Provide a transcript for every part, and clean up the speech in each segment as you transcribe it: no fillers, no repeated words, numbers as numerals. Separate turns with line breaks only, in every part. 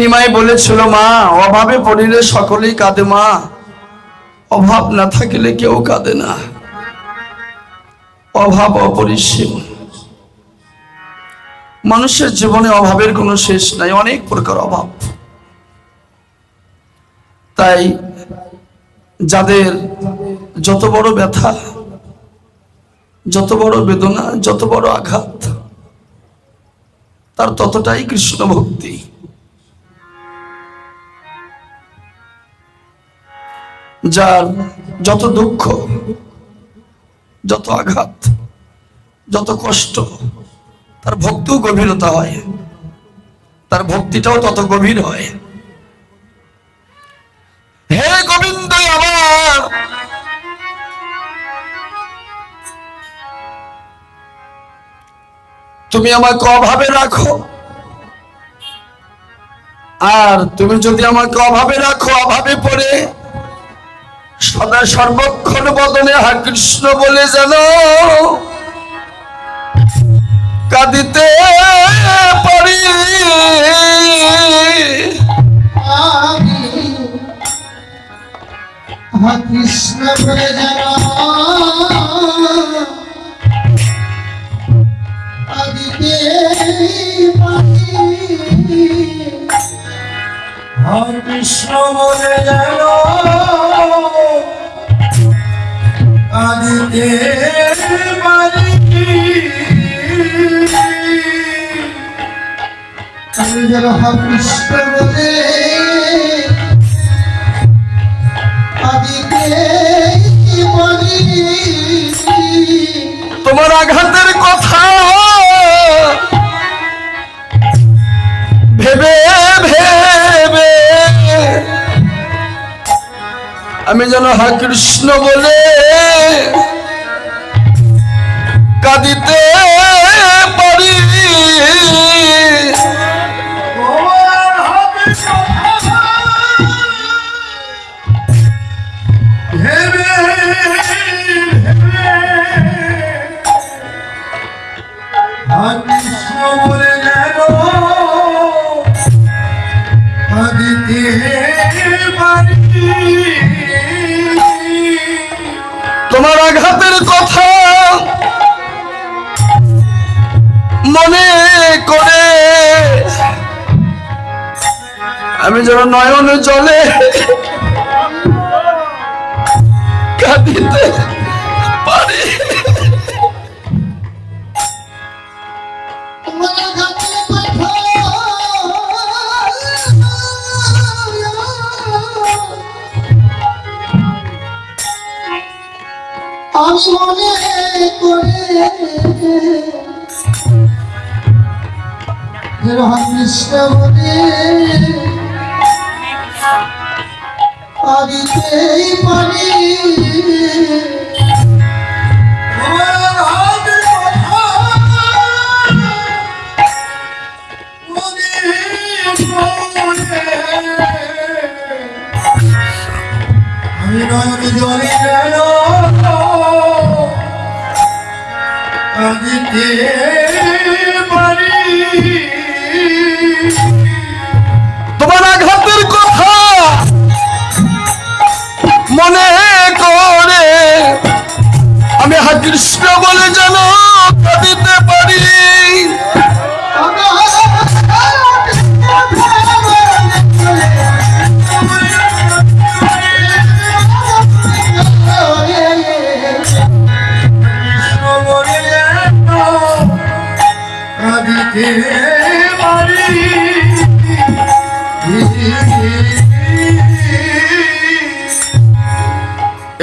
নিমাই বলেছিল, মা অভাবে পড়িলে সকলেই কাঁদে মা, অভাব না থাকিলে কেউ কাঁদে না। অভাব অপরিসীম। মানুষের জীবনে অভাবের কোনো শেষ নাই, অনেক প্রকার অভাব। তাই যাদের যত বড় ব্যথা, যত বড় বেদনা, যত বড় আঘাত, তার ততটাই কৃষ্ণ ভক্তি। যার যত দুঃখ, যত আঘাত, যত কষ্ট, তার ভক্তিও গভীরতা হয়, তার ভক্তিটাও তত গভীর হয়। হে গোবিন্দ আমার, তুমি আমাকে অভাবে রাখো, আর তুমি যদি আমাকে অভাবে রাখো, অভাবে পড়ে সদা সর্বক্ষণ বদনে হা কৃষ্ণ বলে যেন কাঁদিতে পারি।
হা কৃষ্ণ বলে যেন কাঁদিতে পারি। হা কৃষ্ণ বলে যেন কাঁদিতে পারি। আমি যেন হা কৃষ্ণ বলে কাঁদিতে পারি।
তোমার আঘাতের কথা ভেবে ভেবে আমি যেন হা কৃষ্ণ বলে কাঁদিতে পারি।
কৃষ্ণ বলে যেন কাঁদিতে পারি।
তোমার আঘাতের কথা মনে করে আমি যেন নয়ন জলে কাঁদিতে পারি।
আমি মনে করে কৃষ্ণ বলে কাঁদিতেই পারি। আমি নয়ন জলে যেন কাঁদিতে পারি।
তোমার আঘাতের কথা মনে করে আমি হা কৃষ্ণ বলে যেন কাঁদিতে পারি।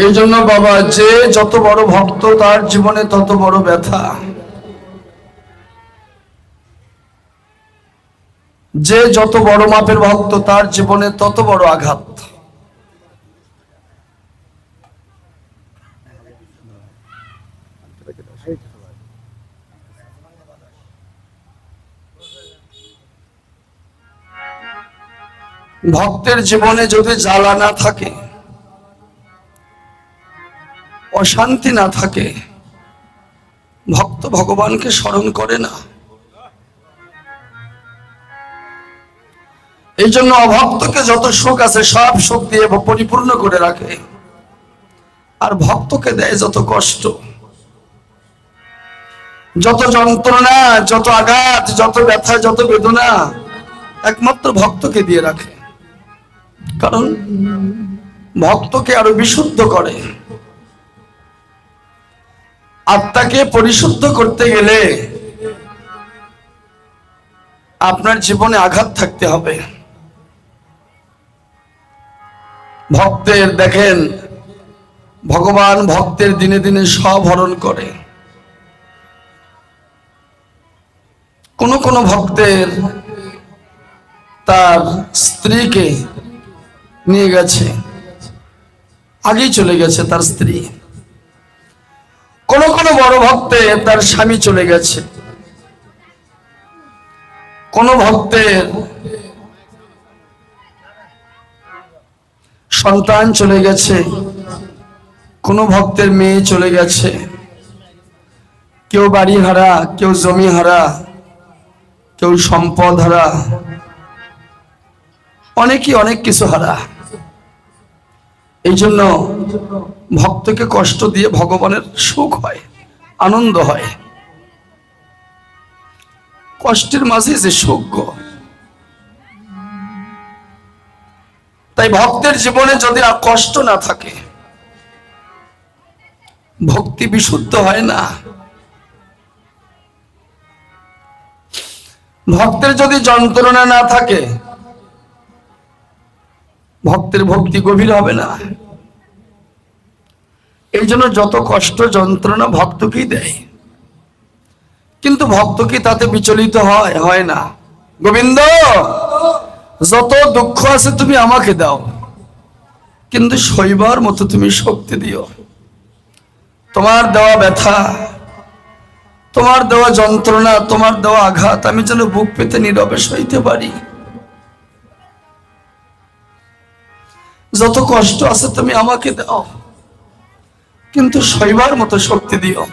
এই জন্য বাবা, যে যত বড় ভক্ত তার জীবনে তত বড় ব্যথা, যে যত বড় মাপের ভক্ত তার জীবনে তত বড় আঘাত। ভক্তের জীবনে যদি জ্বালা না থাকে, অশান্তি না থাকে, ভক্ত ভগবানকে স্মরণ করে না। এই জন্য অভক্তকে যত সুখ আছে সব সুখ দিয়ে পরিপূর্ণ করে রাখে, আর ভক্তকে দেয় যত কষ্ট, যত যন্ত্রণা, যত আঘাত, যত ব্যথা, যত বেদনা একমাত্র ভক্তকে দিয়ে রাখে। কারণ ভক্তকে আরো বিশুদ্ধ করে। আত্মাকে পরিশুদ্ধ করতে গেলে আপনার জীবনে আঘাত থাকতে হবে। ভক্তের দেখেন, ভগবান ভক্তের দিনে দিনে সব হরণ করে। কোন কোন ভক্তের তার স্ত্রীকে নিয়ে গেছে, আগেই চলে গেছে তার স্ত্রী। কোন কোন বড় ভক্তের তার স্বামী চলে গেছে, কোন ভক্তের সন্তান চলে গেছে, কোন ভক্তের মেয়ে চলে গেছে, কেউ বাড়ি হারা, কেউ জমি হারা, কেউ সম্পদ হারা, অনেকেই অনেক কিছু হারা। এই জন্য ভক্তকে কষ্ট দিয়ে ভগবানের সুখ হয়, আনন্দ হয়। কষ্টের মাঝে যে সুখ গো। তাই ভক্তের জীবনে যদি কষ্ট না থাকে, ভক্তি বিশুদ্ধ হয় না। ভক্তের যদি যন্ত্রণা না থাকে, ভক্তের ভক্তি গভীর হবে না। এই জন্য যত কষ্ট যন্ত্রণা ভক্তকেই দেয়, কিন্তু ভক্ত কি তাতে বিচলিত হয়? হয় না। গোবিন্দ, যত দুঃখ আছে তুমি আমাকে দাও, কিন্তু সইবার মতো তুমি শক্তি দিও। তোমার দেওয়া ব্যথা, তোমার দেওয়া যন্ত্রণা, তোমার দেওয়া আঘাত আমি যেন বুক পেতে নীরবে সইতে পারি। যত কষ্ট আছে তুমি আমাকে দাও, কিন্তু সইবার মতো শক্তি দিও।